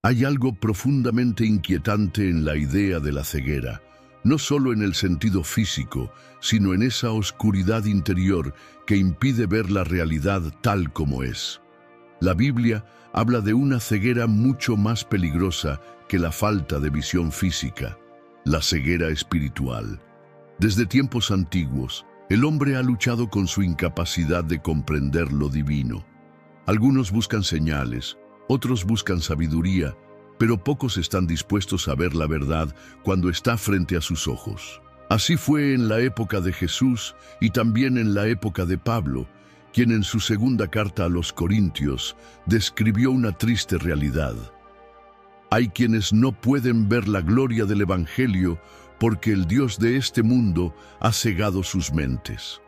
Hay algo profundamente inquietante en la idea de la ceguera, no solo en el sentido físico, sino en esa oscuridad interior que impide ver la realidad tal como es. La Biblia habla de una ceguera mucho más peligrosa que la falta de visión física, la ceguera espiritual. Desde tiempos antiguos, el hombre ha luchado con su incapacidad de comprender lo divino. Algunos buscan señales, otros buscan sabiduría, pero pocos están dispuestos a ver la verdad cuando está frente a sus ojos. Así fue en la época de Jesús y también en la época de Pablo, quien en su segunda carta a los Corintios describió una triste realidad. Hay quienes no pueden ver la gloria del Evangelio porque el Dios de este mundo ha cegado sus mentes.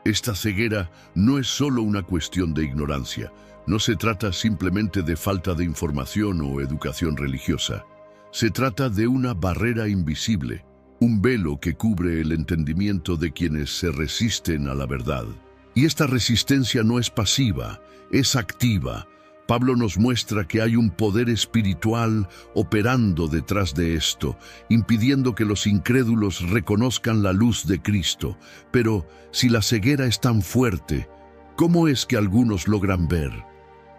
Esta ceguera no es solo una cuestión de ignorancia. No se trata simplemente de falta de información o educación religiosa. Se trata de una barrera invisible, un velo que cubre el entendimiento de quienes se resisten a la verdad. Y esta resistencia no es pasiva, es activa. Pablo nos muestra que hay un poder espiritual operando detrás de esto, impidiendo que los incrédulos reconozcan la luz de Cristo. Pero si la ceguera es tan fuerte, ¿cómo es que algunos logran ver?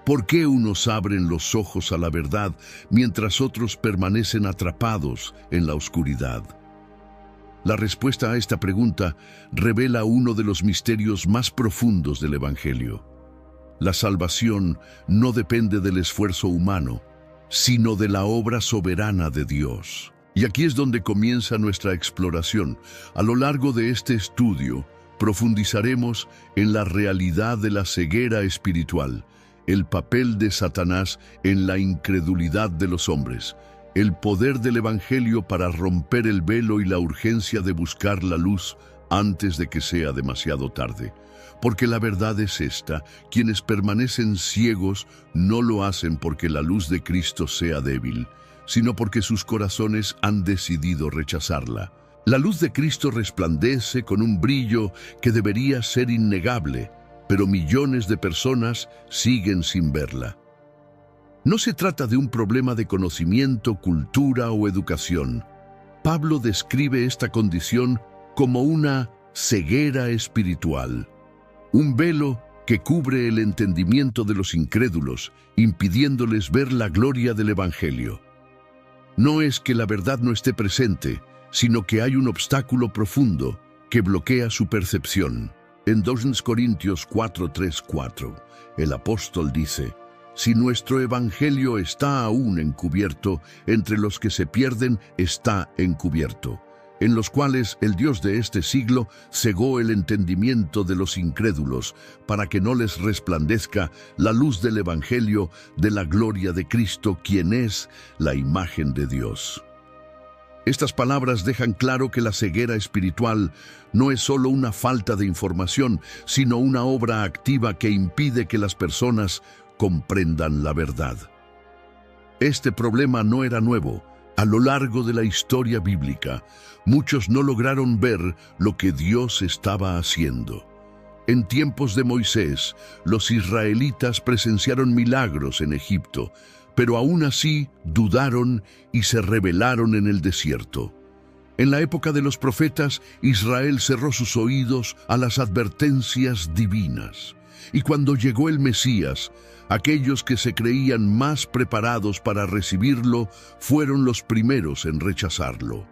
¿Por qué unos abren los ojos a la verdad mientras otros permanecen atrapados en la oscuridad? La respuesta a esta pregunta revela uno de los misterios más profundos del Evangelio. La salvación no depende del esfuerzo humano, sino de la obra soberana de Dios. Y aquí es donde comienza nuestra exploración. A lo largo de este estudio, profundizaremos en la realidad de la ceguera espiritual, el papel de Satanás en la incredulidad de los hombres, el poder del Evangelio para romper el velo y la urgencia de buscar la luz antes de que sea demasiado tarde. Porque la verdad es esta: quienes permanecen ciegos no lo hacen porque la luz de Cristo sea débil, sino porque sus corazones han decidido rechazarla. La luz de Cristo resplandece con un brillo que debería ser innegable, pero millones de personas siguen sin verla. No se trata de un problema de conocimiento, cultura o educación. Pablo describe esta condición como una ceguera espiritual, un velo que cubre el entendimiento de los incrédulos, impidiéndoles ver la gloria del Evangelio. No es que la verdad no esté presente, sino que hay un obstáculo profundo que bloquea su percepción. En 2 Corintios 4:3-4, el apóstol dice: si nuestro evangelio está aún encubierto, entre los que se pierden está encubierto, en los cuales el Dios de este siglo cegó el entendimiento de los incrédulos, para que no les resplandezca la luz del evangelio de la gloria de Cristo, quien es la imagen de Dios. Estas palabras dejan claro que la ceguera espiritual no es solo una falta de información, sino una obra activa que impide que las personas comprendan la verdad. Este problema no era nuevo. A lo largo de la historia bíblica, muchos no lograron ver lo que Dios estaba haciendo. En tiempos de Moisés, los israelitas presenciaron milagros en Egipto, pero aún así dudaron y se rebelaron en el desierto. En la época de los profetas, Israel cerró sus oídos a las advertencias divinas. Y cuando llegó el Mesías, aquellos que se creían más preparados para recibirlo fueron los primeros en rechazarlo.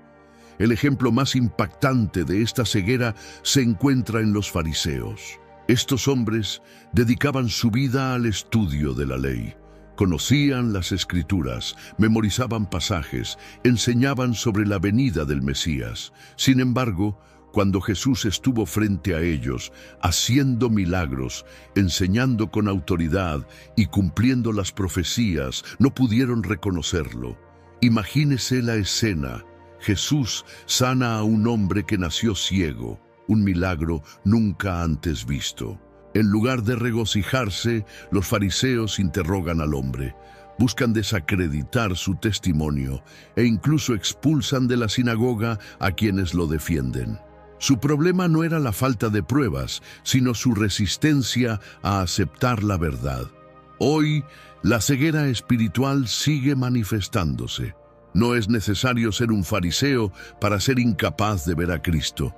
El ejemplo más impactante de esta ceguera se encuentra en los fariseos. Estos hombres dedicaban su vida al estudio de la ley. Conocían las Escrituras, memorizaban pasajes, enseñaban sobre la venida del Mesías. Sin embargo, cuando Jesús estuvo frente a ellos, haciendo milagros, enseñando con autoridad y cumpliendo las profecías, no pudieron reconocerlo. Imagínese la escena. Jesús sana a un hombre que nació ciego, un milagro nunca antes visto. En lugar de regocijarse, los fariseos interrogan al hombre, buscan desacreditar su testimonio e incluso expulsan de la sinagoga a quienes lo defienden. Su problema no era la falta de pruebas, sino su resistencia a aceptar la verdad. Hoy, la ceguera espiritual sigue manifestándose. No es necesario ser un fariseo para ser incapaz de ver a Cristo.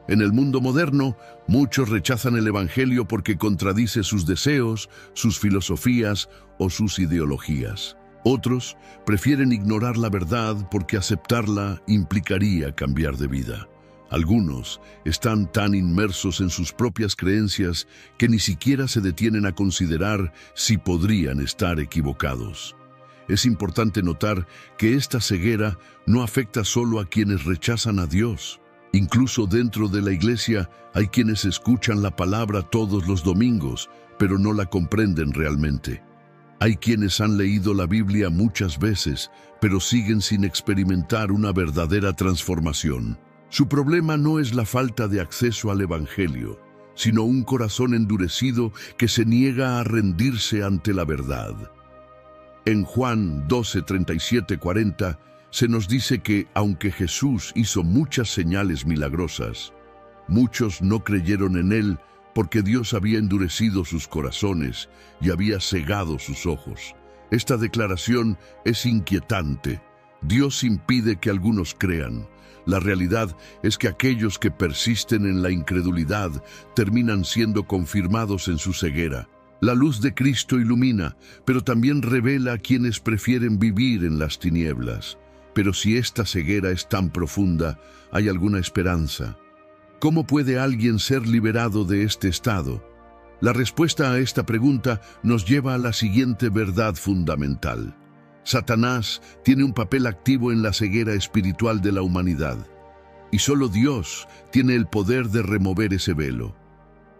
En el mundo moderno, muchos rechazan el Evangelio porque contradice sus deseos, sus filosofías o sus ideologías. Otros prefieren ignorar la verdad porque aceptarla implicaría cambiar de vida. Algunos están tan inmersos en sus propias creencias que ni siquiera se detienen a considerar si podrían estar equivocados. Es importante notar que esta ceguera no afecta solo a quienes rechazan a Dios. Incluso dentro de la iglesia hay quienes escuchan la palabra todos los domingos, pero no la comprenden realmente. Hay quienes han leído la Biblia muchas veces, pero siguen sin experimentar una verdadera transformación. Su problema no es la falta de acceso al Evangelio, sino un corazón endurecido que se niega a rendirse ante la verdad. En Juan 12, 37, 40, se nos dice que, aunque Jesús hizo muchas señales milagrosas, muchos no creyeron en él porque Dios había endurecido sus corazones y había cegado sus ojos. Esta declaración es inquietante. Dios impide que algunos crean. La realidad es que aquellos que persisten en la incredulidad terminan siendo confirmados en su ceguera. La luz de Cristo ilumina, pero también revela a quienes prefieren vivir en las tinieblas. Pero si esta ceguera es tan profunda, ¿hay alguna esperanza? ¿Cómo puede alguien ser liberado de este estado? La respuesta a esta pregunta nos lleva a la siguiente verdad fundamental. Satanás tiene un papel activo en la ceguera espiritual de la humanidad, y solo Dios tiene el poder de remover ese velo.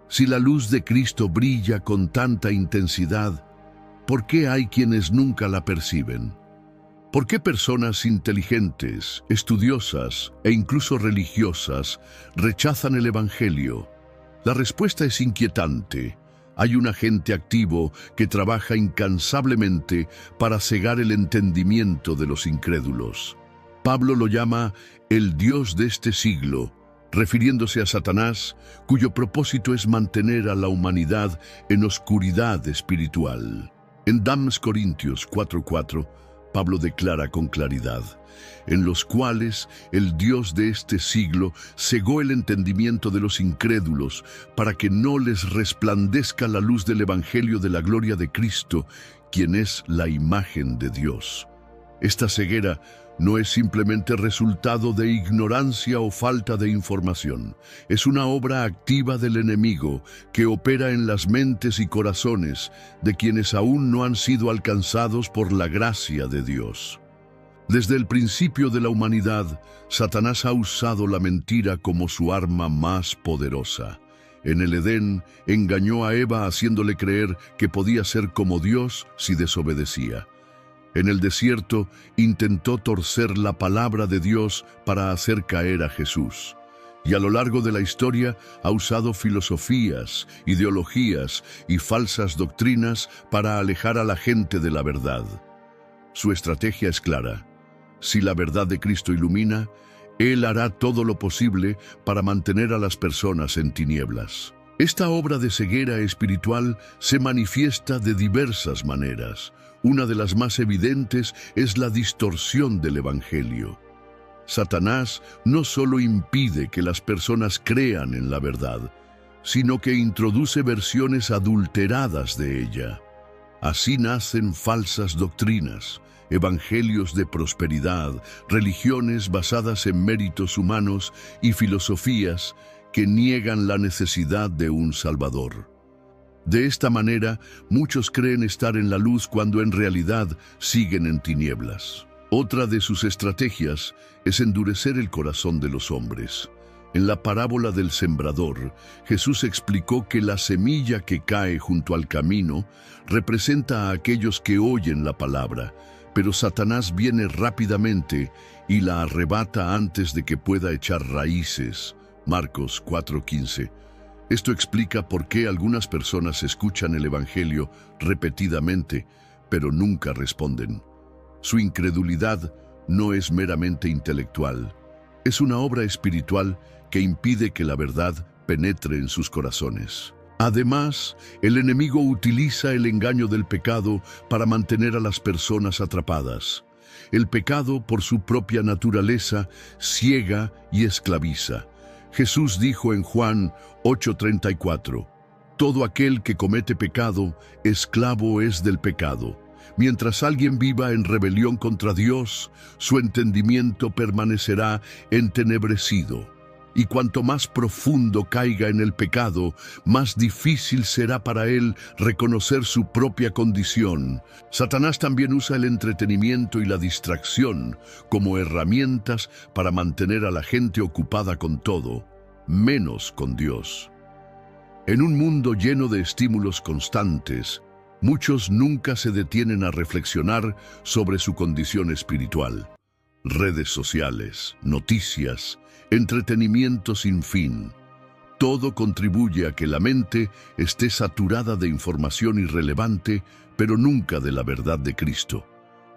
Si la luz de Cristo brilla con tanta intensidad, ¿por qué hay quienes nunca la perciben? ¿Por qué personas inteligentes, estudiosas e incluso religiosas rechazan el Evangelio? La respuesta es inquietante. Hay un agente activo que trabaja incansablemente para cegar el entendimiento de los incrédulos. Pablo lo llama el Dios de este siglo, refiriéndose a Satanás, cuyo propósito es mantener a la humanidad en oscuridad espiritual. En 2 Corintios 4:4, Pablo declara con claridad, en los cuales el Dios de este siglo cegó el entendimiento de los incrédulos para que no les resplandezca la luz del Evangelio de la gloria de Cristo, quien es la imagen de Dios. Esta ceguera no es simplemente resultado de ignorancia o falta de información. Es una obra activa del enemigo que opera en las mentes y corazones de quienes aún no han sido alcanzados por la gracia de Dios. Desde el principio de la humanidad, Satanás ha usado la mentira como su arma más poderosa. En el Edén, engañó a Eva haciéndole creer que podía ser como Dios si desobedecía. En el desierto, intentó torcer la palabra de Dios para hacer caer a Jesús. Y a lo largo de la historia ha usado filosofías, ideologías y falsas doctrinas para alejar a la gente de la verdad. Su estrategia es clara. Si la verdad de Cristo ilumina, Él hará todo lo posible para mantener a las personas en tinieblas. Esta obra de ceguera espiritual se manifiesta de diversas maneras. Una de las más evidentes es la distorsión del Evangelio. Satanás no solo impide que las personas crean en la verdad, sino que introduce versiones adulteradas de ella. Así nacen falsas doctrinas, evangelios de prosperidad, religiones basadas en méritos humanos y filosofías que niegan la necesidad de un Salvador. De esta manera, muchos creen estar en la luz cuando en realidad siguen en tinieblas. Otra de sus estrategias es endurecer el corazón de los hombres. En la parábola del sembrador, Jesús explicó que la semilla que cae junto al camino representa a aquellos que oyen la palabra, pero Satanás viene rápidamente y la arrebata antes de que pueda echar raíces. Marcos 4:15. Esto explica por qué algunas personas escuchan el Evangelio repetidamente, pero nunca responden. Su incredulidad no es meramente intelectual, es una obra espiritual que impide que la verdad penetre en sus corazones. Además, el enemigo utiliza el engaño del pecado para mantener a las personas atrapadas. El pecado, por su propia naturaleza, ciega y esclaviza. Jesús dijo en Juan 8:34, «Todo aquel que comete pecado, esclavo es del pecado». Mientras alguien viva en rebelión contra Dios, su entendimiento permanecerá entenebrecido. Y cuanto más profundo caiga en el pecado, más difícil será para él reconocer su propia condición. Satanás también usa el entretenimiento y la distracción como herramientas para mantener a la gente ocupada con todo, menos con Dios. En un mundo lleno de estímulos constantes, muchos nunca se detienen a reflexionar sobre su condición espiritual. Redes sociales, noticias, entretenimiento sin fin. Todo contribuye a que la mente esté saturada de información irrelevante, pero nunca de la verdad de Cristo.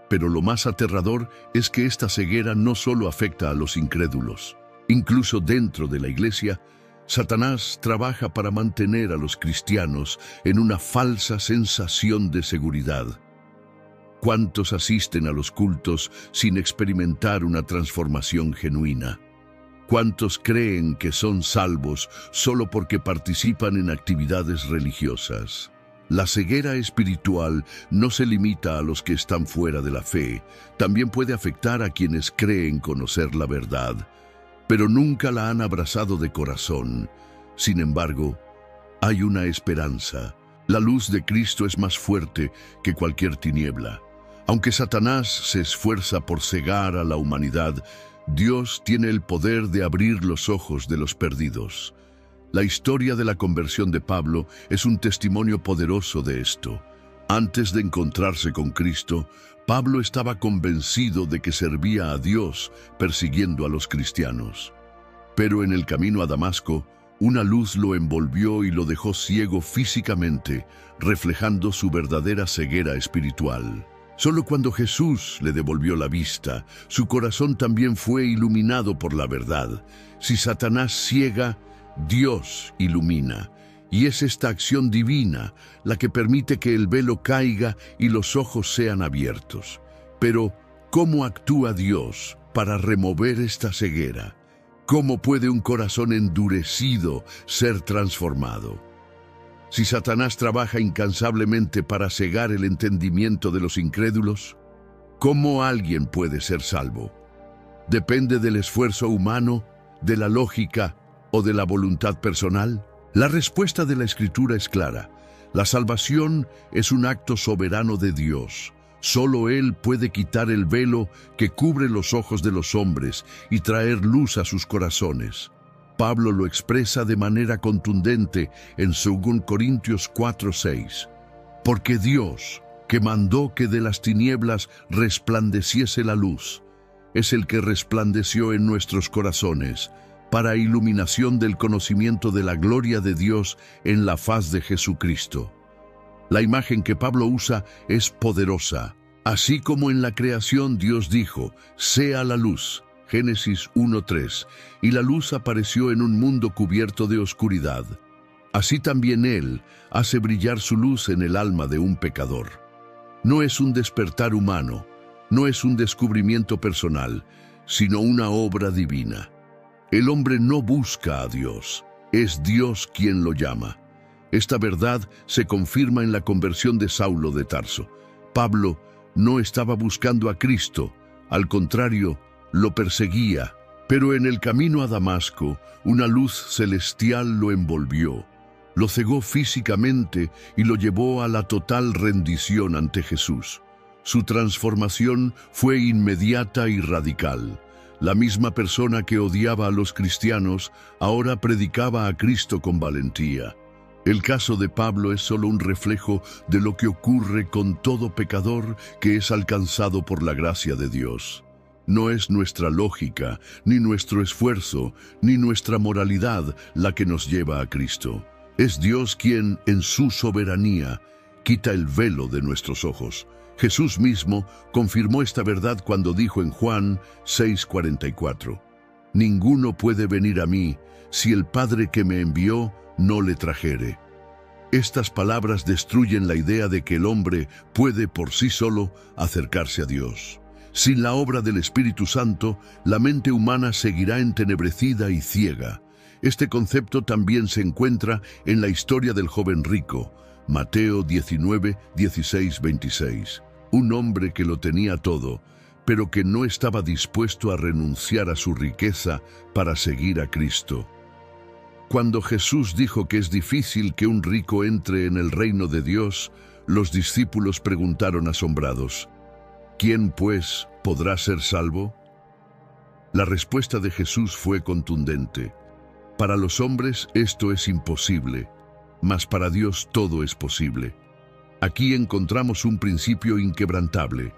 Pero lo más aterrador es que esta ceguera no solo afecta a los incrédulos. Incluso dentro de la iglesia, Satanás trabaja para mantener a los cristianos en una falsa sensación de seguridad. ¿Cuántos asisten a los cultos sin experimentar una transformación genuina? ¿Cuántos creen que son salvos solo porque participan en actividades religiosas? La ceguera espiritual no se limita a los que están fuera de la fe, también puede afectar a quienes creen conocer la verdad, pero nunca la han abrazado de corazón. Sin embargo, hay una esperanza. La luz de Cristo es más fuerte que cualquier tiniebla. Aunque Satanás se esfuerza por cegar a la humanidad, Dios tiene el poder de abrir los ojos de los perdidos. La historia de la conversión de Pablo es un testimonio poderoso de esto. Antes de encontrarse con Cristo, Pablo estaba convencido de que servía a Dios persiguiendo a los cristianos. Pero en el camino a Damasco, una luz lo envolvió y lo dejó ciego físicamente, reflejando su verdadera ceguera espiritual. Solo cuando Jesús le devolvió la vista, su corazón también fue iluminado por la verdad. Si Satanás ciega, Dios ilumina. Y es esta acción divina la que permite que el velo caiga y los ojos sean abiertos. Pero, ¿cómo actúa Dios para remover esta ceguera? ¿Cómo puede un corazón endurecido ser transformado? Si Satanás trabaja incansablemente para cegar el entendimiento de los incrédulos, ¿cómo alguien puede ser salvo? ¿Depende del esfuerzo humano, de la lógica o de la voluntad personal? La respuesta de la Escritura es clara. La salvación es un acto soberano de Dios. Solo Él puede quitar el velo que cubre los ojos de los hombres y traer luz a sus corazones. Pablo lo expresa de manera contundente en 2 Corintios 4:6. Porque Dios, que mandó que de las tinieblas resplandeciese la luz, es el que resplandeció en nuestros corazones, para iluminación del conocimiento de la gloria de Dios en la faz de Jesucristo. La imagen que Pablo usa es poderosa. Así como en la creación Dios dijo, «Sea la luz», Génesis 1:3, y la luz apareció en un mundo cubierto de oscuridad. Así también Él hace brillar su luz en el alma de un pecador. No es un despertar humano, no es un descubrimiento personal, sino una obra divina. El hombre no busca a Dios, es Dios quien lo llama. Esta verdad se confirma en la conversión de Saulo de Tarso. Pablo no estaba buscando a Cristo, al contrario, lo perseguía, pero en el camino a Damasco, una luz celestial lo envolvió, lo cegó físicamente y lo llevó a la total rendición ante Jesús. Su transformación fue inmediata y radical. La misma persona que odiaba a los cristianos ahora predicaba a Cristo con valentía. El caso de Pablo es solo un reflejo de lo que ocurre con todo pecador que es alcanzado por la gracia de Dios. No es nuestra lógica, ni nuestro esfuerzo, ni nuestra moralidad la que nos lleva a Cristo. Es Dios quien, en su soberanía, quita el velo de nuestros ojos. Jesús mismo confirmó esta verdad cuando dijo en Juan 6:44, «Ninguno puede venir a mí si el Padre que me envió no le trajere». Estas palabras destruyen la idea de que el hombre puede por sí solo acercarse a Dios. Sin la obra del Espíritu Santo, la mente humana seguirá entenebrecida y ciega. Este concepto también se encuentra en la historia del joven rico, Mateo 19, 16, 26. Un hombre que lo tenía todo, pero que no estaba dispuesto a renunciar a su riqueza para seguir a Cristo. Cuando Jesús dijo que es difícil que un rico entre en el reino de Dios, los discípulos preguntaron asombrados, ¿quién, pues, podrá ser salvo? La respuesta de Jesús fue contundente. Para los hombres esto es imposible, mas para Dios todo es posible. Aquí encontramos un principio inquebrantable.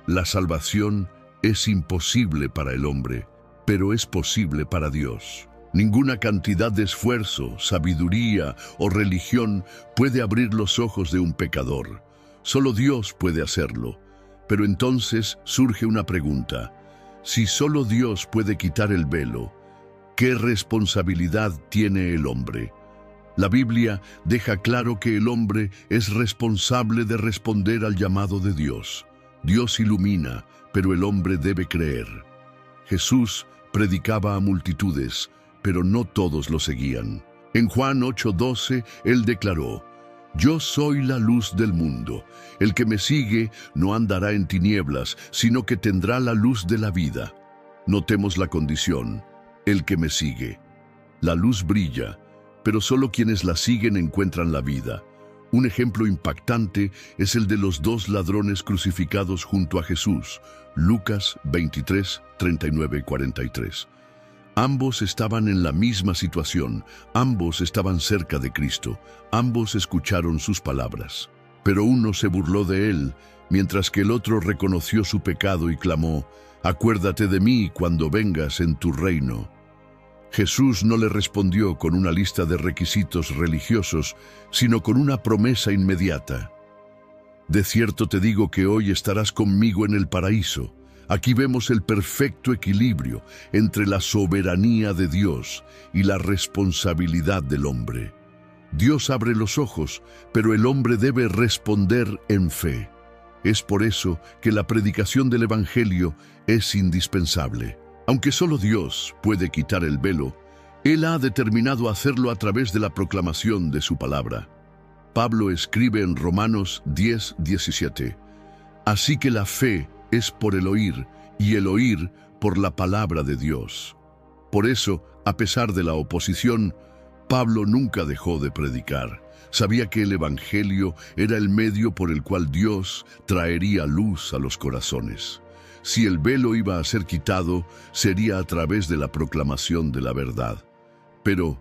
La salvación es imposible para el hombre, pero es posible para Dios. Ninguna cantidad de esfuerzo, sabiduría o religión puede abrir los ojos de un pecador. Solo Dios puede hacerlo. Pero entonces surge una pregunta. Si solo Dios puede quitar el velo, ¿qué responsabilidad tiene el hombre? La Biblia deja claro que el hombre es responsable de responder al llamado de Dios. Dios ilumina, pero el hombre debe creer. Jesús predicaba a multitudes, pero no todos lo seguían. En Juan 8:12, Él declaró, «Yo soy la luz del mundo. El que me sigue no andará en tinieblas, sino que tendrá la luz de la vida». Notemos la condición, el que me sigue. La luz brilla, pero solo quienes la siguen encuentran la vida. Un ejemplo impactante es el de los dos ladrones crucificados junto a Jesús, Lucas 23, 39 y 43. Ambos estaban en la misma situación, ambos estaban cerca de Cristo, ambos escucharon sus palabras. Pero uno se burló de él, mientras que el otro reconoció su pecado y clamó, «Acuérdate de mí cuando vengas en tu reino». Jesús no le respondió con una lista de requisitos religiosos, sino con una promesa inmediata. «De cierto te digo que hoy estarás conmigo en el paraíso». Aquí vemos el perfecto equilibrio entre la soberanía de Dios y la responsabilidad del hombre. Dios abre los ojos, pero el hombre debe responder en fe. Es por eso que la predicación del Evangelio es indispensable. Aunque solo Dios puede quitar el velo, Él ha determinado hacerlo a través de la proclamación de su palabra. Pablo escribe en Romanos 10, 17, «Así que la fe es por el oír, y el oír por la palabra de Dios». Por eso, a pesar de la oposición, Pablo nunca dejó de predicar. Sabía que el Evangelio era el medio por el cual Dios traería luz a los corazones. Si el velo iba a ser quitado, sería a través de la proclamación de la verdad. Pero,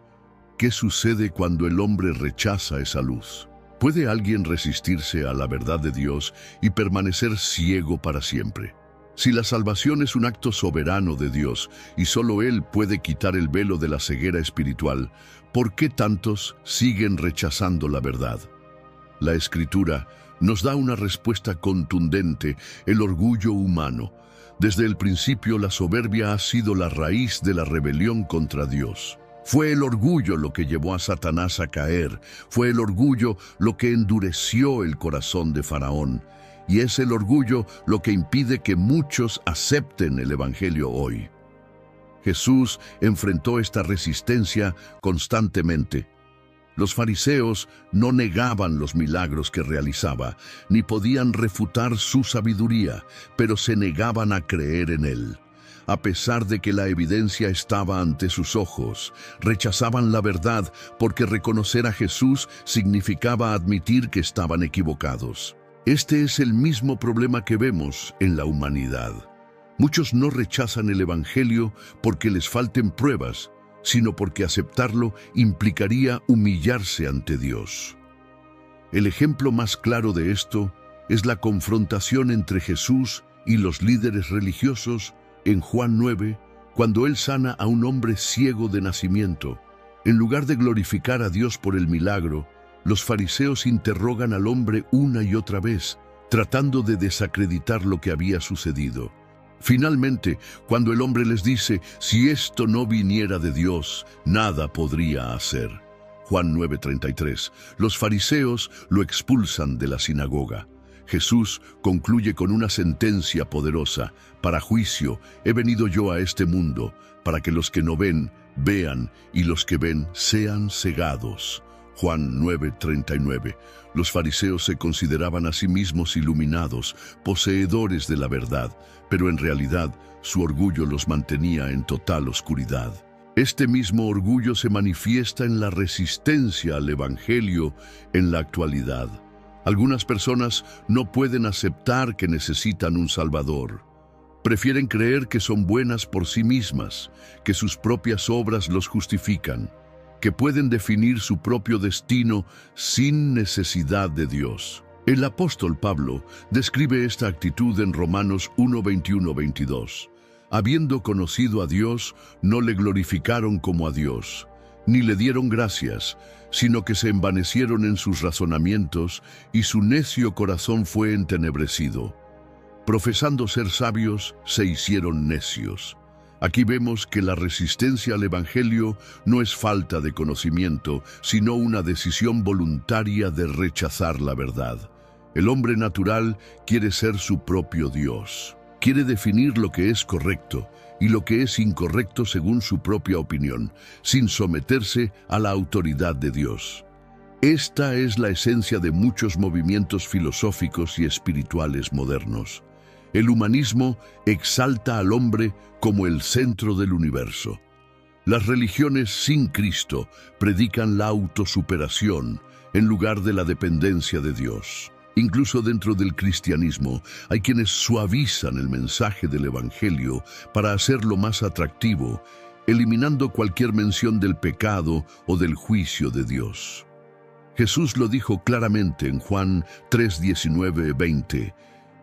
¿qué sucede cuando el hombre rechaza esa luz? ¿Puede alguien resistirse a la verdad de Dios y permanecer ciego para siempre? Si la salvación es un acto soberano de Dios y solo Él puede quitar el velo de la ceguera espiritual, ¿por qué tantos siguen rechazando la verdad? La Escritura nos da una respuesta contundente: el orgullo humano. Desde el principio la soberbia ha sido la raíz de la rebelión contra Dios. Fue el orgullo lo que llevó a Satanás a caer, fue el orgullo lo que endureció el corazón de Faraón, y es el orgullo lo que impide que muchos acepten el Evangelio hoy. Jesús enfrentó esta resistencia constantemente. Los fariseos no negaban los milagros que realizaba, ni podían refutar su sabiduría, pero se negaban a creer en él. A pesar de que la evidencia estaba ante sus ojos, rechazaban la verdad porque reconocer a Jesús significaba admitir que estaban equivocados. Este es el mismo problema que vemos en la humanidad. Muchos no rechazan el Evangelio porque les falten pruebas, sino porque aceptarlo implicaría humillarse ante Dios. El ejemplo más claro de esto es la confrontación entre Jesús y los líderes religiosos en Juan 9, cuando Él sana a un hombre ciego de nacimiento. En lugar de glorificar a Dios por el milagro, los fariseos interrogan al hombre una y otra vez, tratando de desacreditar lo que había sucedido. Finalmente, cuando el hombre les dice, si esto no viniera de Dios, nada podría hacer. Juan 9:33. Los fariseos lo expulsan de la sinagoga. Jesús concluye con una sentencia poderosa: para juicio he venido yo a este mundo, para que los que no ven, vean, y los que ven sean cegados. Juan 9:39. Los fariseos se consideraban a sí mismos iluminados, poseedores de la verdad, pero en realidad su orgullo los mantenía en total oscuridad. Este mismo orgullo se manifiesta en la resistencia al Evangelio en la actualidad. Algunas personas no pueden aceptar que necesitan un Salvador. Prefieren creer que son buenas por sí mismas, que sus propias obras los justifican, que pueden definir su propio destino sin necesidad de Dios. El apóstol Pablo describe esta actitud en Romanos 1:21-22. Habiendo conocido a Dios, no le glorificaron como a Dios, ni le dieron gracias, sino que se envanecieron en sus razonamientos, y su necio corazón fue entenebrecido. Profesando ser sabios, se hicieron necios. Aquí vemos que la resistencia al Evangelio no es falta de conocimiento, sino una decisión voluntaria de rechazar la verdad. El hombre natural quiere ser su propio Dios. Quiere definir lo que es correcto y lo que es incorrecto según su propia opinión, sin someterse a la autoridad de Dios. Esta es la esencia de muchos movimientos filosóficos y espirituales modernos. El humanismo exalta al hombre como el centro del universo. Las religiones sin Cristo predican la autosuperación en lugar de la dependencia de Dios. Incluso dentro del cristianismo hay quienes suavizan el mensaje del Evangelio para hacerlo más atractivo, eliminando cualquier mención del pecado o del juicio de Dios. Jesús lo dijo claramente en Juan 3:19-20.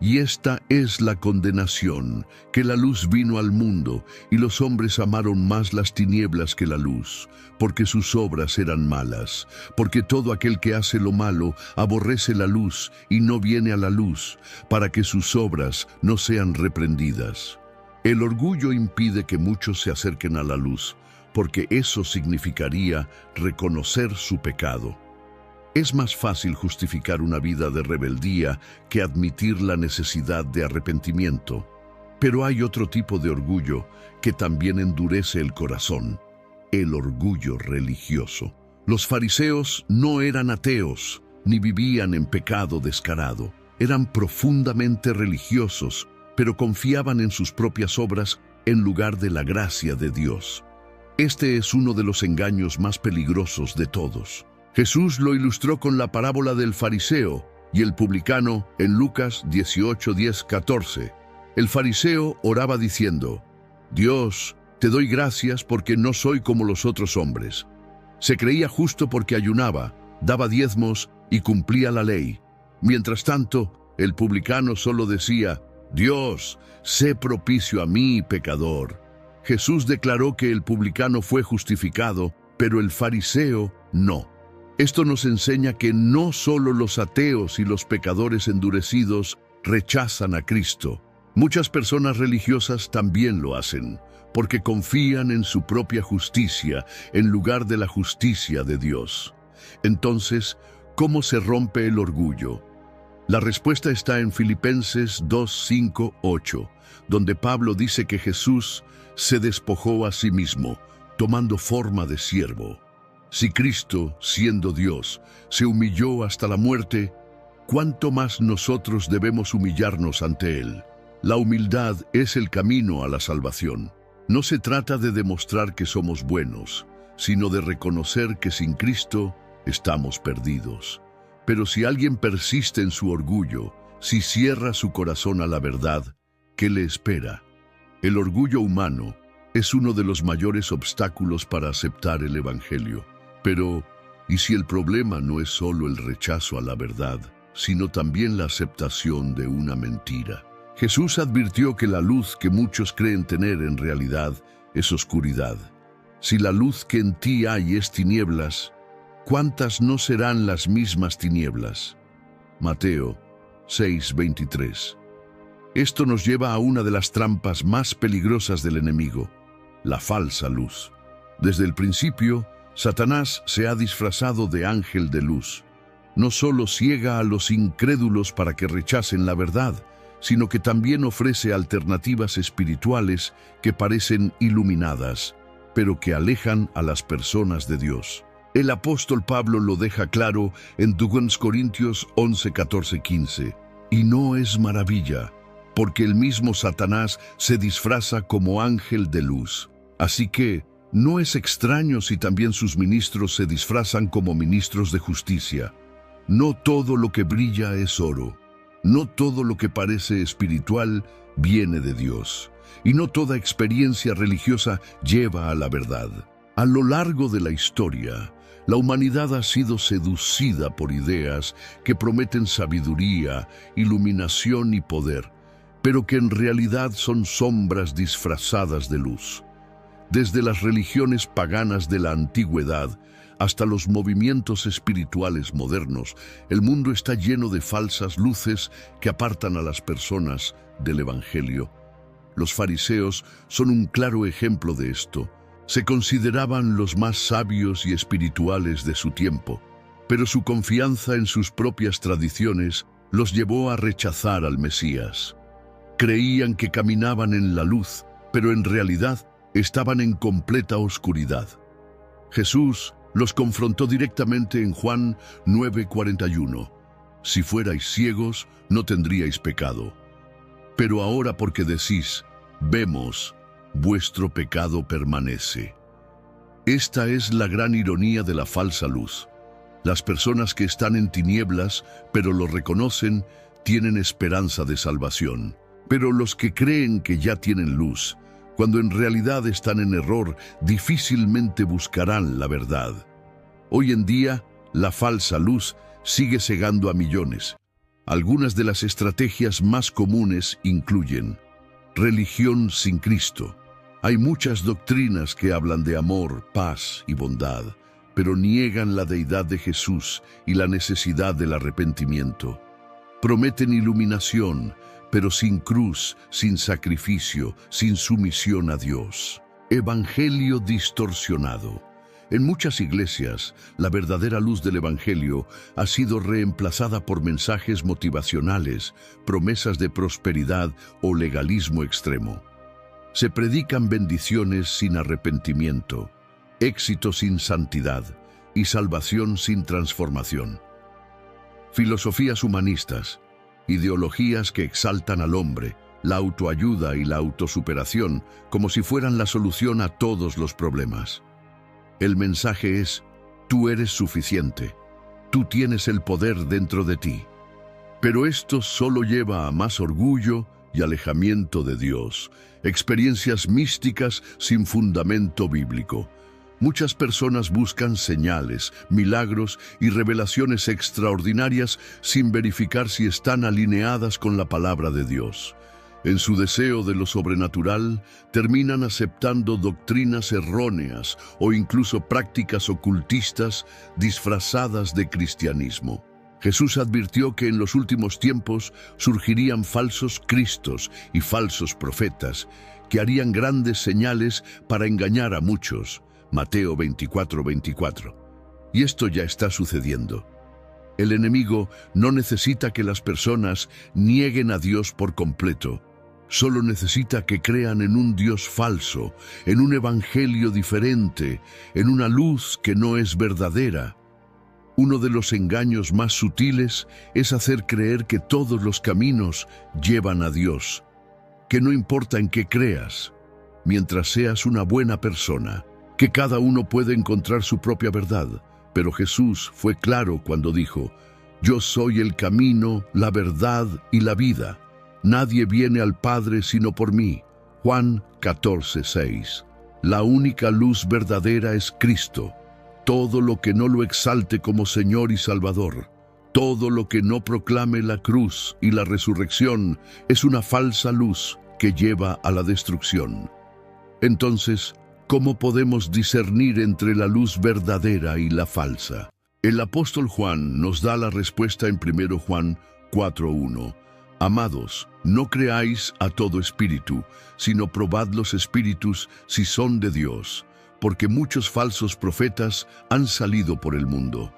Y esta es la condenación, que la luz vino al mundo, y los hombres amaron más las tinieblas que la luz, porque sus obras eran malas. Porque todo aquel que hace lo malo aborrece la luz y no viene a la luz, para que sus obras no sean reprendidas. El orgullo impide que muchos se acerquen a la luz, porque eso significaría reconocer su pecado. Es más fácil justificar una vida de rebeldía que admitir la necesidad de arrepentimiento. Pero hay otro tipo de orgullo que también endurece el corazón: el orgullo religioso. Los fariseos no eran ateos, ni vivían en pecado descarado. Eran profundamente religiosos, pero confiaban en sus propias obras en lugar de la gracia de Dios. Este es uno de los engaños más peligrosos de todos. Jesús lo ilustró con la parábola del fariseo y el publicano en Lucas 18:10-14. El fariseo oraba diciendo: Dios, te doy gracias porque no soy como los otros hombres. Se creía justo porque ayunaba, daba diezmos y cumplía la ley. Mientras tanto, el publicano solo decía: Dios, sé propicio a mí, pecador. Jesús declaró que el publicano fue justificado, pero el fariseo no. Esto nos enseña que no solo los ateos y los pecadores endurecidos rechazan a Cristo. Muchas personas religiosas también lo hacen, porque confían en su propia justicia en lugar de la justicia de Dios. Entonces, ¿cómo se rompe el orgullo? La respuesta está en Filipenses 2:5-8, donde Pablo dice que Jesús se despojó a sí mismo, tomando forma de siervo. Si Cristo, siendo Dios, se humilló hasta la muerte, ¿cuánto más nosotros debemos humillarnos ante Él? La humildad es el camino a la salvación. No se trata de demostrar que somos buenos, sino de reconocer que sin Cristo estamos perdidos. Pero si alguien persiste en su orgullo, si cierra su corazón a la verdad, ¿qué le espera? El orgullo humano es uno de los mayores obstáculos para aceptar el Evangelio. Pero, ¿y si el problema no es solo el rechazo a la verdad, sino también la aceptación de una mentira? Jesús advirtió que la luz que muchos creen tener en realidad es oscuridad. Si la luz que en ti hay es tinieblas, ¿cuántas no serán las mismas tinieblas? Mateo 6:23. Esto nos lleva a una de las trampas más peligrosas del enemigo: la falsa luz. Desde el principio, Satanás se ha disfrazado de ángel de luz. No solo ciega a los incrédulos para que rechacen la verdad, sino que también ofrece alternativas espirituales que parecen iluminadas, pero que alejan a las personas de Dios. El apóstol Pablo lo deja claro en 2 Corintios 11, 14, 15. Y no es maravilla, porque el mismo Satanás se disfraza como ángel de luz. Así que no es extraño si también sus ministros se disfrazan como ministros de justicia. No todo lo que brilla es oro. No todo lo que parece espiritual viene de Dios. Y no toda experiencia religiosa lleva a la verdad. A lo largo de la historia, la humanidad ha sido seducida por ideas que prometen sabiduría, iluminación y poder, pero que en realidad son sombras disfrazadas de luz. Desde las religiones paganas de la antigüedad hasta los movimientos espirituales modernos, el mundo está lleno de falsas luces que apartan a las personas del Evangelio. Los fariseos son un claro ejemplo de esto. Se consideraban los más sabios y espirituales de su tiempo, pero su confianza en sus propias tradiciones los llevó a rechazar al Mesías. Creían que caminaban en la luz, pero en realidad estaban en completa oscuridad. Jesús los confrontó directamente en Juan 9:41. Si fuerais ciegos, no tendríais pecado. Pero ahora porque decís, vemos, vuestro pecado permanece. Esta es la gran ironía de la falsa luz. Las personas que están en tinieblas, pero lo reconocen, tienen esperanza de salvación. Pero los que creen que ya tienen luz, cuando en realidad están en error, difícilmente buscarán la verdad. Hoy en día, la falsa luz sigue cegando a millones. Algunas de las estrategias más comunes incluyen religión sin Cristo. Hay muchas doctrinas que hablan de amor, paz y bondad, pero niegan la deidad de Jesús y la necesidad del arrepentimiento. Prometen iluminación, pero sin cruz, sin sacrificio, sin sumisión a Dios. Evangelio distorsionado. En muchas iglesias, la verdadera luz del Evangelio ha sido reemplazada por mensajes motivacionales, promesas de prosperidad o legalismo extremo. Se predican bendiciones sin arrepentimiento, éxito sin santidad y salvación sin transformación. Filosofías humanistas, ideologías que exaltan al hombre, la autoayuda y la autosuperación como si fueran la solución a todos los problemas. El mensaje es, tú eres suficiente, tú tienes el poder dentro de ti. Pero esto solo lleva a más orgullo y alejamiento de Dios, experiencias místicas sin fundamento bíblico. Muchas personas buscan señales, milagros y revelaciones extraordinarias sin verificar si están alineadas con la palabra de Dios. En su deseo de lo sobrenatural, terminan aceptando doctrinas erróneas o incluso prácticas ocultistas disfrazadas de cristianismo. Jesús advirtió que en los últimos tiempos surgirían falsos cristos y falsos profetas que harían grandes señales para engañar a muchos. Mateo 24:24. Y esto ya está sucediendo. El enemigo no necesita que las personas nieguen a Dios por completo. Solo necesita que crean en un Dios falso, en un evangelio diferente, en una luz que no es verdadera. Uno de los engaños más sutiles es hacer creer que todos los caminos llevan a Dios, que no importa en qué creas, mientras seas una buena persona, que cada uno puede encontrar su propia verdad. Pero Jesús fue claro cuando dijo, yo soy el camino, la verdad y la vida. Nadie viene al Padre sino por mí. Juan 14:6. La única luz verdadera es Cristo. Todo lo que no lo exalte como Señor y Salvador, todo lo que no proclame la cruz y la resurrección, es una falsa luz que lleva a la destrucción. Entonces, ¿cómo podemos discernir entre la luz verdadera y la falsa? El apóstol Juan nos da la respuesta en 1 Juan 4:1. Amados, no creáis a todo espíritu, sino probad los espíritus si son de Dios, porque muchos falsos profetas han salido por el mundo.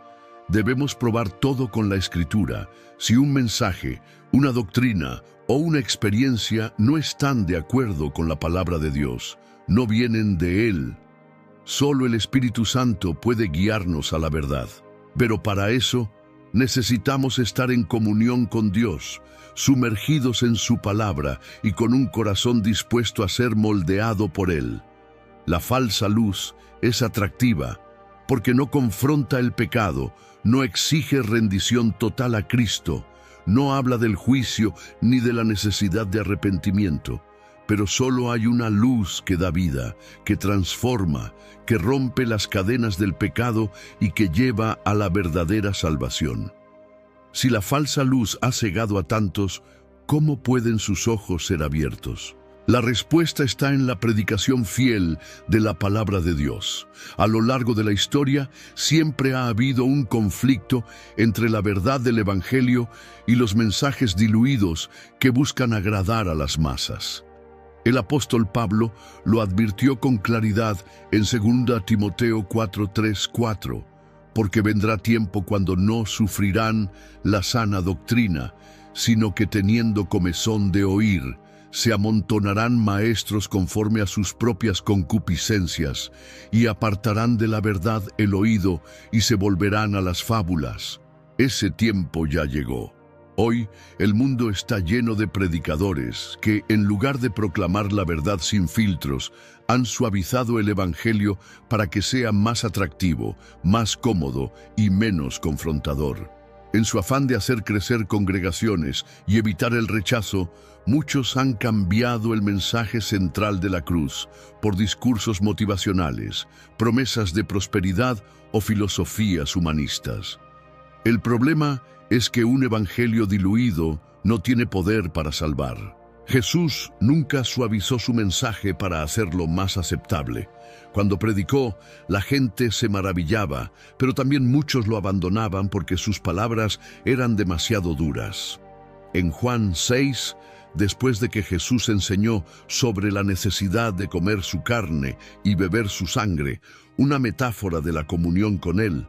Debemos probar todo con la Escritura. Si un mensaje, una doctrina o una experiencia no están de acuerdo con la palabra de Dios, no vienen de Él. Solo el Espíritu Santo puede guiarnos a la verdad. Pero para eso, necesitamos estar en comunión con Dios, sumergidos en su palabra y con un corazón dispuesto a ser moldeado por Él. La falsa luz es atractiva porque no confronta el pecado, no exige rendición total a Cristo, no habla del juicio ni de la necesidad de arrepentimiento, pero solo hay una luz que da vida, que transforma, que rompe las cadenas del pecado y que lleva a la verdadera salvación. Si la falsa luz ha cegado a tantos, ¿cómo pueden sus ojos ser abiertos? La respuesta está en la predicación fiel de la palabra de Dios. A lo largo de la historia, siempre ha habido un conflicto entre la verdad del Evangelio y los mensajes diluidos que buscan agradar a las masas. El apóstol Pablo lo advirtió con claridad en 2 Timoteo 4:3-4, porque vendrá tiempo cuando no sufrirán la sana doctrina, sino que teniendo comezón de oír, se amontonarán maestros conforme a sus propias concupiscencias, y apartarán de la verdad el oído y se volverán a las fábulas. Ese tiempo ya llegó. Hoy el mundo está lleno de predicadores que, en lugar de proclamar la verdad sin filtros, han suavizado el Evangelio para que sea más atractivo, más cómodo y menos confrontador. En su afán de hacer crecer congregaciones y evitar el rechazo, muchos han cambiado el mensaje central de la cruz por discursos motivacionales, promesas de prosperidad o filosofías humanistas. El problema es que un evangelio diluido no tiene poder para salvar. Jesús nunca suavizó su mensaje para hacerlo más aceptable. Cuando predicó, la gente se maravillaba, pero también muchos lo abandonaban porque sus palabras eran demasiado duras. En Juan 6, después de que Jesús enseñó sobre la necesidad de comer su carne y beber su sangre, una metáfora de la comunión con Él,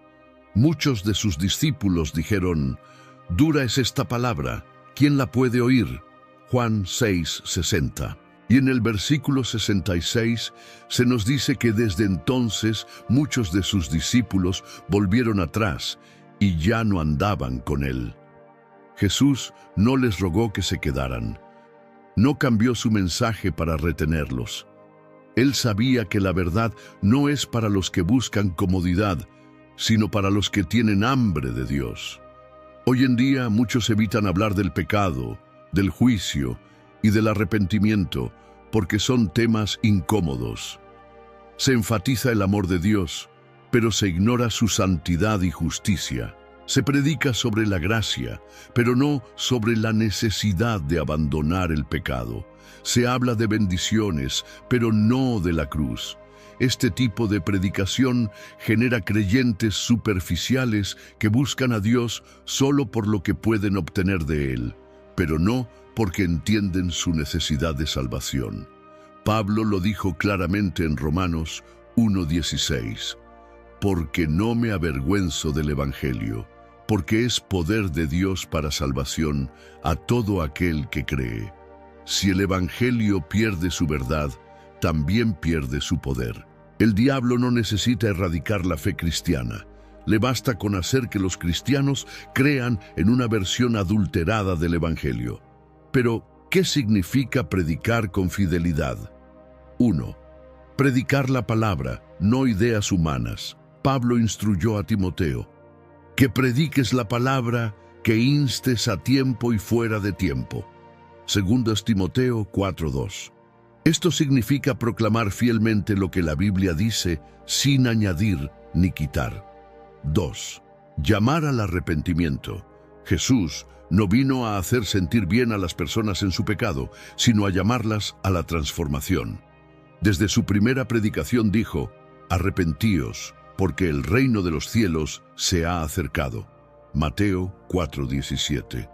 muchos de sus discípulos dijeron: «Dura es esta palabra, ¿quién la puede oír?». Juan 6:60. Y en el versículo 66 se nos dice que desde entonces muchos de sus discípulos volvieron atrás y ya no andaban con Él. Jesús no les rogó que se quedaran. No cambió su mensaje para retenerlos. Él sabía que la verdad no es para los que buscan comodidad, sino para los que tienen hambre de Dios. Hoy en día muchos evitan hablar del pecado, del juicio y del arrepentimiento, porque son temas incómodos. Se enfatiza el amor de Dios, pero se ignora su santidad y justicia. Se predica sobre la gracia, pero no sobre la necesidad de abandonar el pecado. Se habla de bendiciones, pero no de la cruz. Este tipo de predicación genera creyentes superficiales que buscan a Dios solo por lo que pueden obtener de Él, pero no porque entienden su necesidad de salvación. Pablo lo dijo claramente en Romanos 1:16, «Porque no me avergüenzo del Evangelio, porque es poder de Dios para salvación a todo aquel que cree». Si el Evangelio pierde su verdad, también pierde su poder. El diablo no necesita erradicar la fe cristiana. Le basta con hacer que los cristianos crean en una versión adulterada del Evangelio. Pero, ¿qué significa predicar con fidelidad? 1. Predicar la palabra, no ideas humanas. Pablo instruyó a Timoteo: «Que prediques la palabra, que instes a tiempo y fuera de tiempo». 2 Timoteo 4:2. Esto significa proclamar fielmente lo que la Biblia dice, sin añadir ni quitar. 2. Llamar al arrepentimiento. Jesús no vino a hacer sentir bien a las personas en su pecado, sino a llamarlas a la transformación. Desde su primera predicación dijo: «Arrepentíos, porque el reino de los cielos se ha acercado». Mateo 4:17.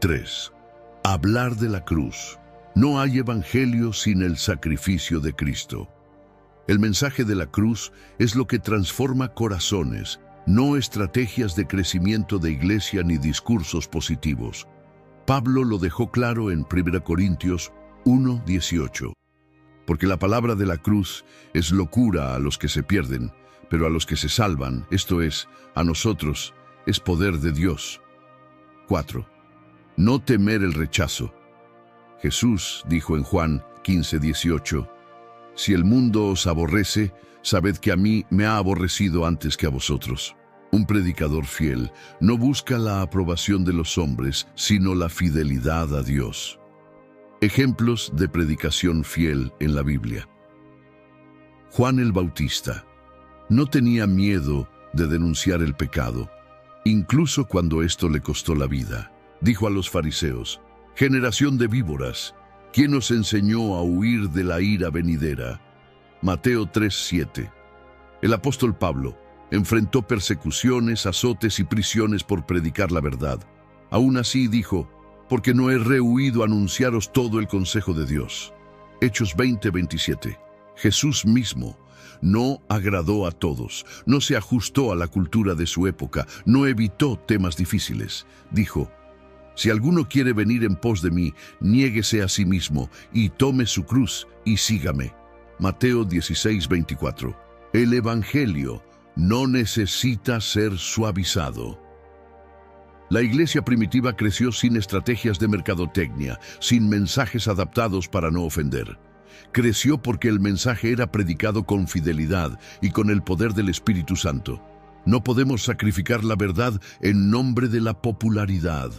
3. Hablar de la cruz. No hay evangelio sin el sacrificio de Cristo. El mensaje de la cruz es lo que transforma corazones, no estrategias de crecimiento de iglesia ni discursos positivos. Pablo lo dejó claro en 1 Corintios 1:18. Porque la palabra de la cruz es locura a los que se pierden, pero a los que se salvan, esto es, a nosotros, es poder de Dios. 4. No temer el rechazo. Jesús dijo en Juan 15:18, si el mundo os aborrece, sabed que a mí me ha aborrecido antes que a vosotros. Un predicador fiel no busca la aprobación de los hombres, sino la fidelidad a Dios. Ejemplos de predicación fiel en la Biblia. Juan el Bautista no tenía miedo de denunciar el pecado, incluso cuando esto le costó la vida. Dijo a los fariseos, generación de víboras, ¿quién os enseñó a huir de la ira venidera? Mateo 3:7. El apóstol Pablo enfrentó persecuciones, azotes y prisiones por predicar la verdad. Aún así dijo, porque no he rehuido anunciaros todo el consejo de Dios. Hechos 20:27. Jesús mismo no agradó a todos, no se ajustó a la cultura de su época, no evitó temas difíciles. Dijo, si alguno quiere venir en pos de mí, niéguese a sí mismo y tome su cruz y sígame. Mateo 16:24. El Evangelio no necesita ser suavizado. La iglesia primitiva creció sin estrategias de mercadotecnia, sin mensajes adaptados para no ofender. Creció porque el mensaje era predicado con fidelidad y con el poder del Espíritu Santo. No podemos sacrificar la verdad en nombre de la popularidad.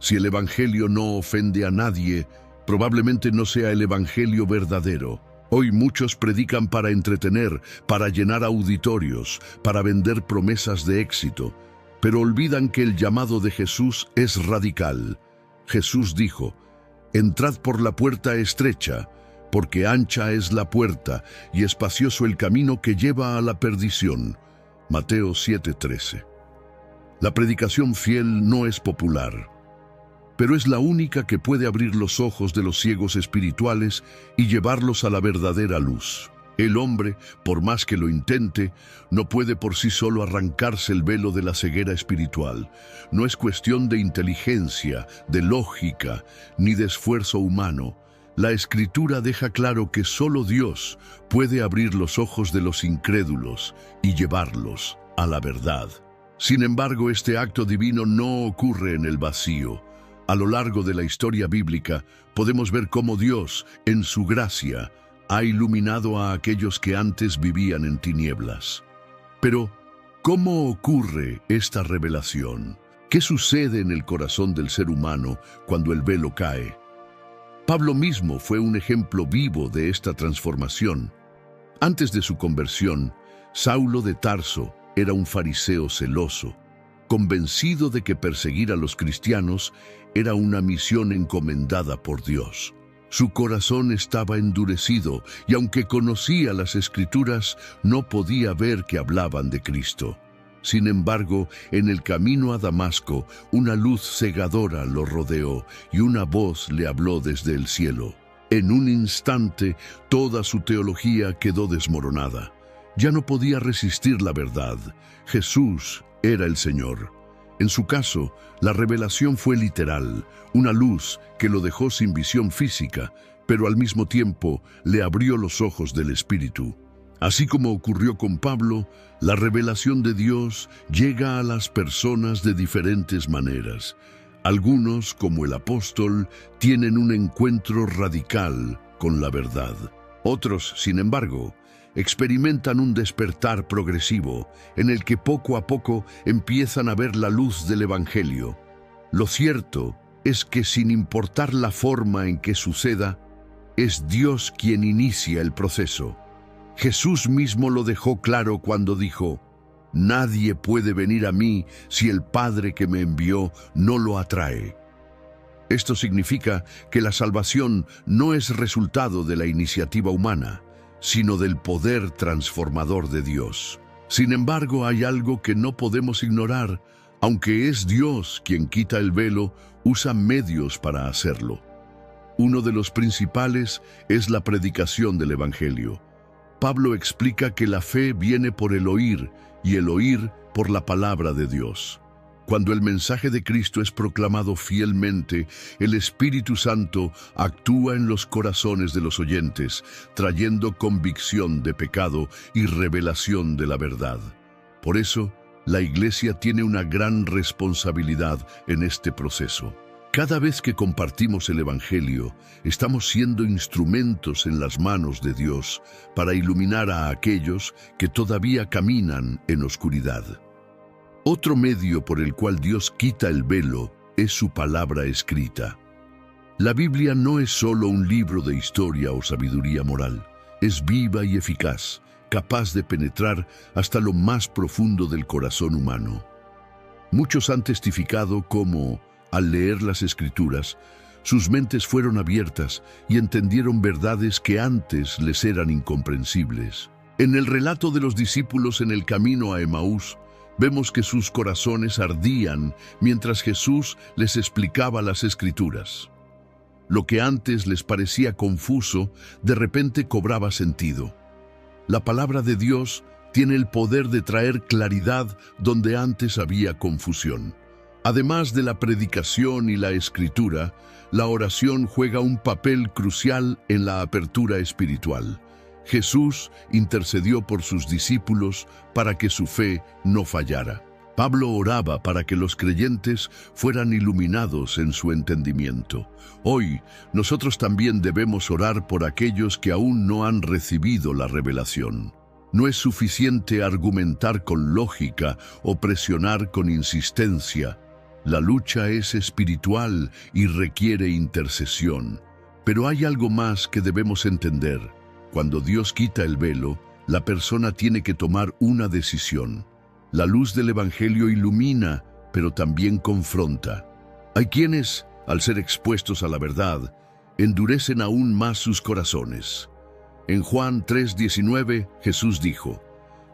Si el Evangelio no ofende a nadie, probablemente no sea el Evangelio verdadero. Hoy muchos predican para entretener, para llenar auditorios, para vender promesas de éxito, pero olvidan que el llamado de Jesús es radical. Jesús dijo, entrad por la puerta estrecha, porque ancha es la puerta y espacioso el camino que lleva a la perdición. Mateo 7:13. La predicación fiel no es popular, pero es la única que puede abrir los ojos de los ciegos espirituales y llevarlos a la verdadera luz. El hombre, por más que lo intente, no puede por sí solo arrancarse el velo de la ceguera espiritual. No es cuestión de inteligencia, de lógica, ni de esfuerzo humano. La Escritura deja claro que solo Dios puede abrir los ojos de los incrédulos y llevarlos a la verdad. Sin embargo, este acto divino no ocurre en el vacío. A lo largo de la historia bíblica, podemos ver cómo Dios, en su gracia, ha iluminado a aquellos que antes vivían en tinieblas. Pero, ¿cómo ocurre esta revelación? ¿Qué sucede en el corazón del ser humano cuando el velo cae? Pablo mismo fue un ejemplo vivo de esta transformación. Antes de su conversión, Saulo de Tarso era un fariseo celoso, convencido de que perseguir a los cristianos era una misión encomendada por Dios. Su corazón estaba endurecido y aunque conocía las Escrituras, no podía ver que hablaban de Cristo. Sin embargo, en el camino a Damasco, una luz cegadora lo rodeó y una voz le habló desde el cielo. En un instante, toda su teología quedó desmoronada. Ya no podía resistir la verdad. Jesús era el Señor. En su caso, la revelación fue literal, una luz que lo dejó sin visión física, pero al mismo tiempo le abrió los ojos del Espíritu. Así como ocurrió con Pablo, la revelación de Dios llega a las personas de diferentes maneras. Algunos, como el apóstol, tienen un encuentro radical con la verdad. Otros, sin embargo, experimentan un despertar progresivo en el que poco a poco empiezan a ver la luz del Evangelio. Lo cierto es que sin importar la forma en que suceda, es Dios quien inicia el proceso. Jesús mismo lo dejó claro cuando dijo, «Nadie puede venir a mí si el Padre que me envió no lo atrae». Esto significa que la salvación no es resultado de la iniciativa humana, sino del poder transformador de Dios. Sin embargo, hay algo que no podemos ignorar. Aunque es Dios quien quita el velo, usa medios para hacerlo. Uno de los principales es la predicación del Evangelio. Pablo explica que la fe viene por el oír y el oír por la palabra de Dios. Cuando el mensaje de Cristo es proclamado fielmente, el Espíritu Santo actúa en los corazones de los oyentes, trayendo convicción de pecado y revelación de la verdad. Por eso, la Iglesia tiene una gran responsabilidad en este proceso. Cada vez que compartimos el Evangelio, estamos siendo instrumentos en las manos de Dios para iluminar a aquellos que todavía caminan en oscuridad. Otro medio por el cual Dios quita el velo es su palabra escrita. La Biblia no es solo un libro de historia o sabiduría moral. Es viva y eficaz, capaz de penetrar hasta lo más profundo del corazón humano. Muchos han testificado cómo, al leer las Escrituras, sus mentes fueron abiertas y entendieron verdades que antes les eran incomprensibles. En el relato de los discípulos en el camino a Emaús, vemos que sus corazones ardían mientras Jesús les explicaba las Escrituras. Lo que antes les parecía confuso, de repente cobraba sentido. La palabra de Dios tiene el poder de traer claridad donde antes había confusión. Además de la predicación y la escritura, la oración juega un papel crucial en la apertura espiritual. Jesús intercedió por sus discípulos para que su fe no fallara. Pablo oraba para que los creyentes fueran iluminados en su entendimiento. Hoy, nosotros también debemos orar por aquellos que aún no han recibido la revelación. No es suficiente argumentar con lógica o presionar con insistencia. La lucha es espiritual y requiere intercesión. Pero hay algo más que debemos entender. Cuando Dios quita el velo, la persona tiene que tomar una decisión. La luz del Evangelio ilumina, pero también confronta. Hay quienes, al ser expuestos a la verdad, endurecen aún más sus corazones. En Juan 3:19, Jesús dijo: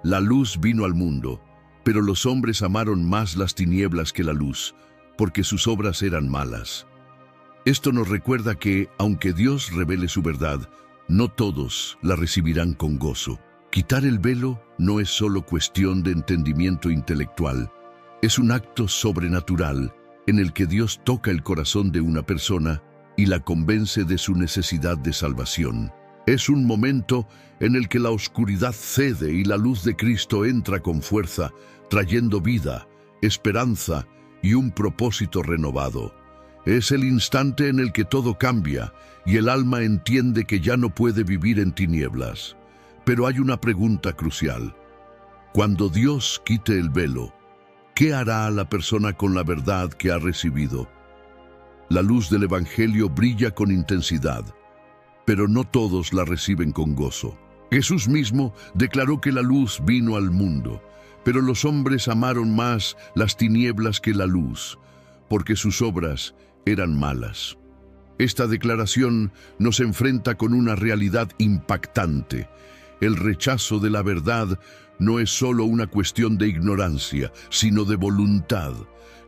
«La luz vino al mundo, pero los hombres amaron más las tinieblas que la luz, porque sus obras eran malas». Esto nos recuerda que, aunque Dios revele su verdad, no todos la recibirán con gozo. Quitar el velo no es solo cuestión de entendimiento intelectual, es un acto sobrenatural en el que Dios toca el corazón de una persona y la convence de su necesidad de salvación. Es un momento en el que la oscuridad cede y la luz de Cristo entra con fuerza, trayendo vida, esperanza y un propósito renovado. Es el instante en el que todo cambia y el alma entiende que ya no puede vivir en tinieblas. Pero hay una pregunta crucial. Cuando Dios quite el velo, ¿qué hará la persona con la verdad que ha recibido? La luz del Evangelio brilla con intensidad, pero no todos la reciben con gozo. Jesús mismo declaró que la luz vino al mundo, pero los hombres amaron más las tinieblas que la luz, porque sus obras eran malas. Esta declaración nos enfrenta con una realidad impactante. El rechazo de la verdad no es solo una cuestión de ignorancia, sino de voluntad.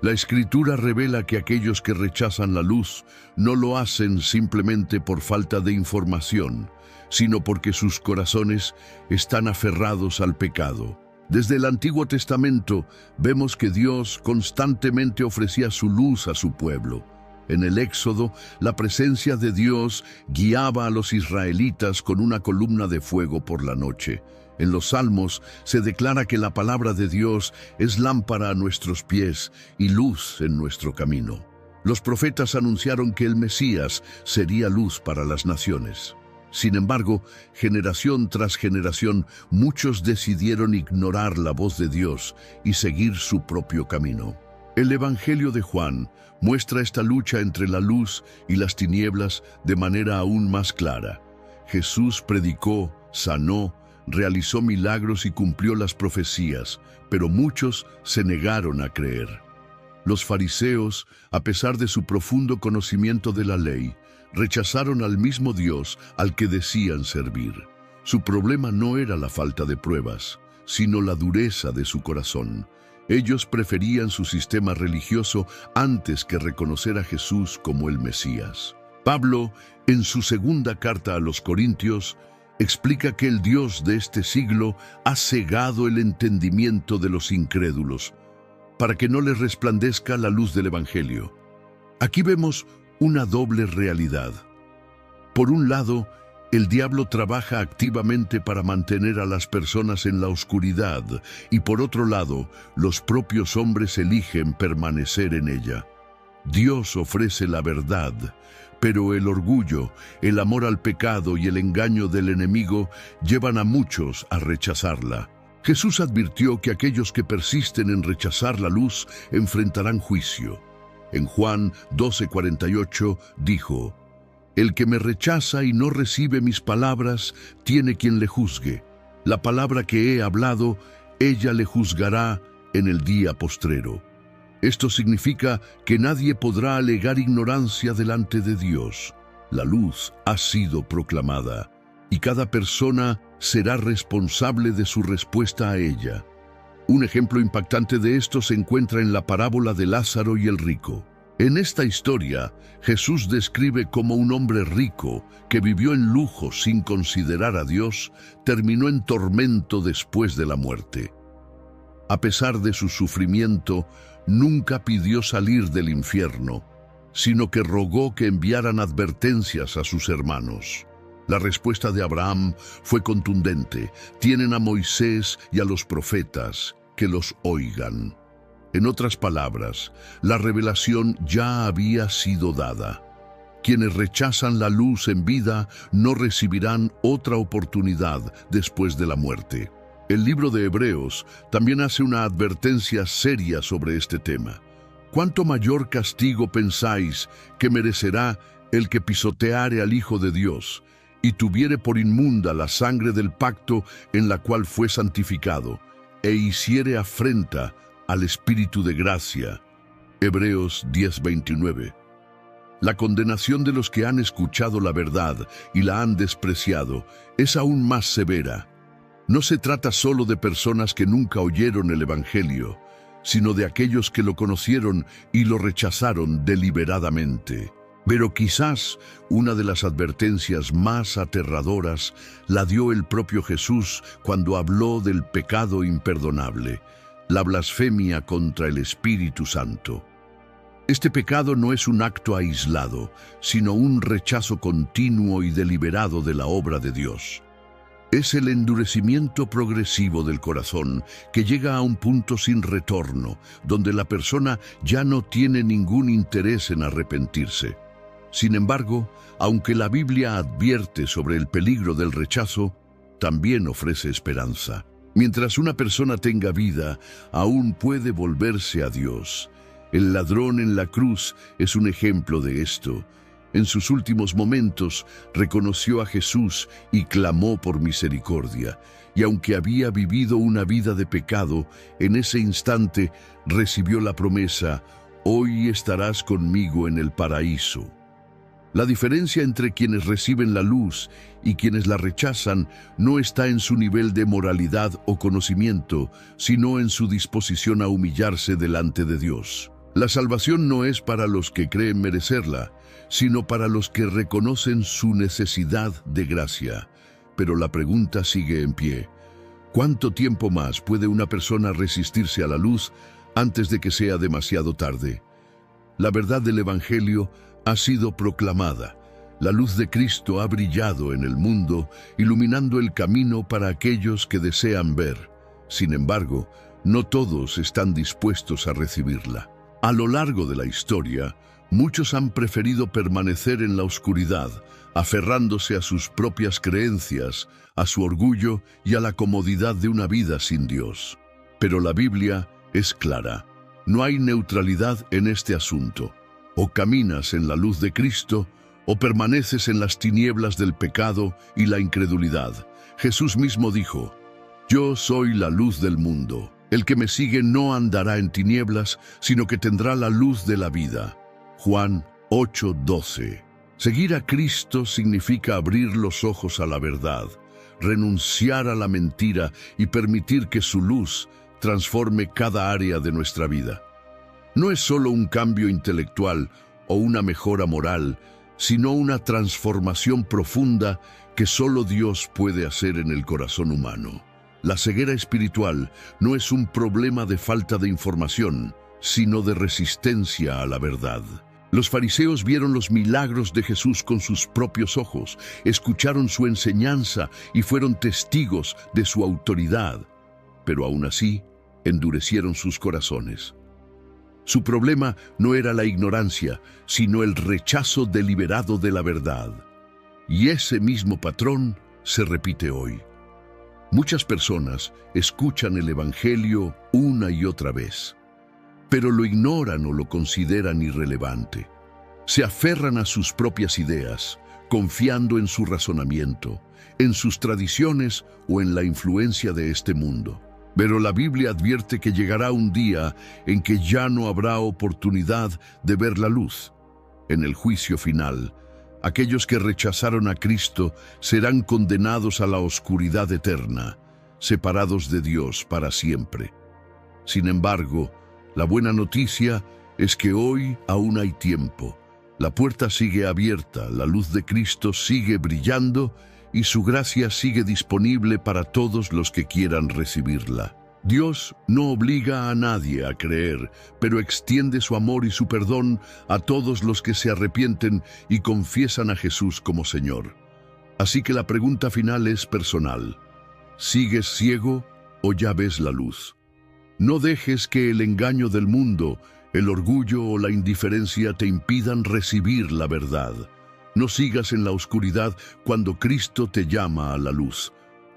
La Escritura revela que aquellos que rechazan la luz no lo hacen simplemente por falta de información, sino porque sus corazones están aferrados al pecado. Desde el Antiguo Testamento vemos que Dios constantemente ofrecía su luz a su pueblo. En el Éxodo, la presencia de Dios guiaba a los israelitas con una columna de fuego por la noche. En los Salmos se declara que la palabra de Dios es lámpara a nuestros pies y luz en nuestro camino. Los profetas anunciaron que el Mesías sería luz para las naciones. Sin embargo, generación tras generación, muchos decidieron ignorar la voz de Dios y seguir su propio camino. El Evangelio de Juan muestra esta lucha entre la luz y las tinieblas de manera aún más clara. Jesús predicó, sanó, realizó milagros y cumplió las profecías, pero muchos se negaron a creer. Los fariseos, a pesar de su profundo conocimiento de la ley, rechazaron al mismo Dios al que decían servir. Su problema no era la falta de pruebas, sino la dureza de su corazón. Ellos preferían su sistema religioso antes que reconocer a Jesús como el Mesías. Pablo, en su segunda carta a los Corintios, explica que el Dios de este siglo ha cegado el entendimiento de los incrédulos, para que no les resplandezca la luz del Evangelio. Aquí vemos una doble realidad. Por un lado, el diablo trabaja activamente para mantener a las personas en la oscuridad, y por otro lado, los propios hombres eligen permanecer en ella. Dios ofrece la verdad, pero el orgullo, el amor al pecado y el engaño del enemigo llevan a muchos a rechazarla. Jesús advirtió que aquellos que persisten en rechazar la luz enfrentarán juicio. En Juan 12:48 dijo: «El que me rechaza y no recibe mis palabras, tiene quien le juzgue. La palabra que he hablado, ella le juzgará en el día postrero». Esto significa que nadie podrá alegar ignorancia delante de Dios. La luz ha sido proclamada, y cada persona será responsable de su respuesta a ella. Un ejemplo impactante de esto se encuentra en la parábola de Lázaro y el rico. En esta historia, Jesús describe cómo un hombre rico, que vivió en lujo sin considerar a Dios, terminó en tormento después de la muerte. A pesar de su sufrimiento, nunca pidió salir del infierno, sino que rogó que enviaran advertencias a sus hermanos. La respuesta de Abraham fue contundente: «Tienen a Moisés y a los profetas, que los oigan». En otras palabras, la revelación ya había sido dada. Quienes rechazan la luz en vida no recibirán otra oportunidad después de la muerte. El libro de Hebreos también hace una advertencia seria sobre este tema. ¿Cuánto mayor castigo pensáis que merecerá el que pisoteare al Hijo de Dios y tuviere por inmunda la sangre del pacto en la cual fue santificado, e hiciere afrenta al Espíritu de gracia? Hebreos 10:29. La condenación de los que han escuchado la verdad y la han despreciado es aún más severa. No se trata solo de personas que nunca oyeron el Evangelio, sino de aquellos que lo conocieron y lo rechazaron deliberadamente. Pero quizás una de las advertencias más aterradoras la dio el propio Jesús cuando habló del pecado imperdonable, la blasfemia contra el Espíritu Santo. Este pecado no es un acto aislado, sino un rechazo continuo y deliberado de la obra de Dios. Es el endurecimiento progresivo del corazón que llega a un punto sin retorno, donde la persona ya no tiene ningún interés en arrepentirse. Sin embargo, aunque la Biblia advierte sobre el peligro del rechazo, también ofrece esperanza. Mientras una persona tenga vida, aún puede volverse a Dios. El ladrón en la cruz es un ejemplo de esto. En sus últimos momentos reconoció a Jesús y clamó por misericordia, y aunque había vivido una vida de pecado, en ese instante recibió la promesa: «Hoy estarás conmigo en el paraíso». La diferencia entre quienes reciben la luz y quienes la rechazan no está en su nivel de moralidad o conocimiento, sino en su disposición a humillarse delante de Dios. La salvación no es para los que creen merecerla, sino para los que reconocen su necesidad de gracia. Pero la pregunta sigue en pie: ¿cuánto tiempo más puede una persona resistirse a la luz antes de que sea demasiado tarde? La verdad del Evangelio ha sido proclamada. La luz de Cristo ha brillado en el mundo, iluminando el camino para aquellos que desean ver. Sin embargo, no todos están dispuestos a recibirla. A lo largo de la historia, muchos han preferido permanecer en la oscuridad, aferrándose a sus propias creencias, a su orgullo y a la comodidad de una vida sin Dios. Pero la Biblia es clara: no hay neutralidad en este asunto. O caminas en la luz de Cristo, o permaneces en las tinieblas del pecado y la incredulidad. Jesús mismo dijo: «Yo soy la luz del mundo. El que me sigue no andará en tinieblas, sino que tendrá la luz de la vida». Juan 8:12. Seguir a Cristo significa abrir los ojos a la verdad, renunciar a la mentira y permitir que su luz transforme cada área de nuestra vida. No es solo un cambio intelectual o una mejora moral, sino una transformación profunda que solo Dios puede hacer en el corazón humano. La ceguera espiritual no es un problema de falta de información, sino de resistencia a la verdad. Los fariseos vieron los milagros de Jesús con sus propios ojos, escucharon su enseñanza y fueron testigos de su autoridad, pero aún así endurecieron sus corazones. Su problema no era la ignorancia, sino el rechazo deliberado de la verdad. Y ese mismo patrón se repite hoy. Muchas personas escuchan el Evangelio una y otra vez, pero lo ignoran o lo consideran irrelevante. Se aferran a sus propias ideas, confiando en su razonamiento, en sus tradiciones o en la influencia de este mundo. Pero la Biblia advierte que llegará un día en que ya no habrá oportunidad de ver la luz. En el juicio final, aquellos que rechazaron a Cristo serán condenados a la oscuridad eterna, separados de Dios para siempre. Sin embargo, la buena noticia es que hoy aún hay tiempo. La puerta sigue abierta, la luz de Cristo sigue brillando y su gracia sigue disponible para todos los que quieran recibirla. Dios no obliga a nadie a creer, pero extiende su amor y su perdón a todos los que se arrepienten y confiesan a Jesús como Señor. Así que la pregunta final es personal. ¿Sigues ciego o ya ves la luz? No dejes que el engaño del mundo, el orgullo o la indiferencia te impidan recibir la verdad. No sigas en la oscuridad cuando Cristo te llama a la luz.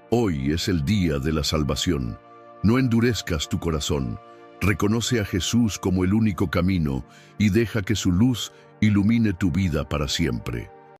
Hoy es el día de la salvación. No endurezcas tu corazón. Reconoce a Jesús como el único camino y deja que su luz ilumine tu vida para siempre.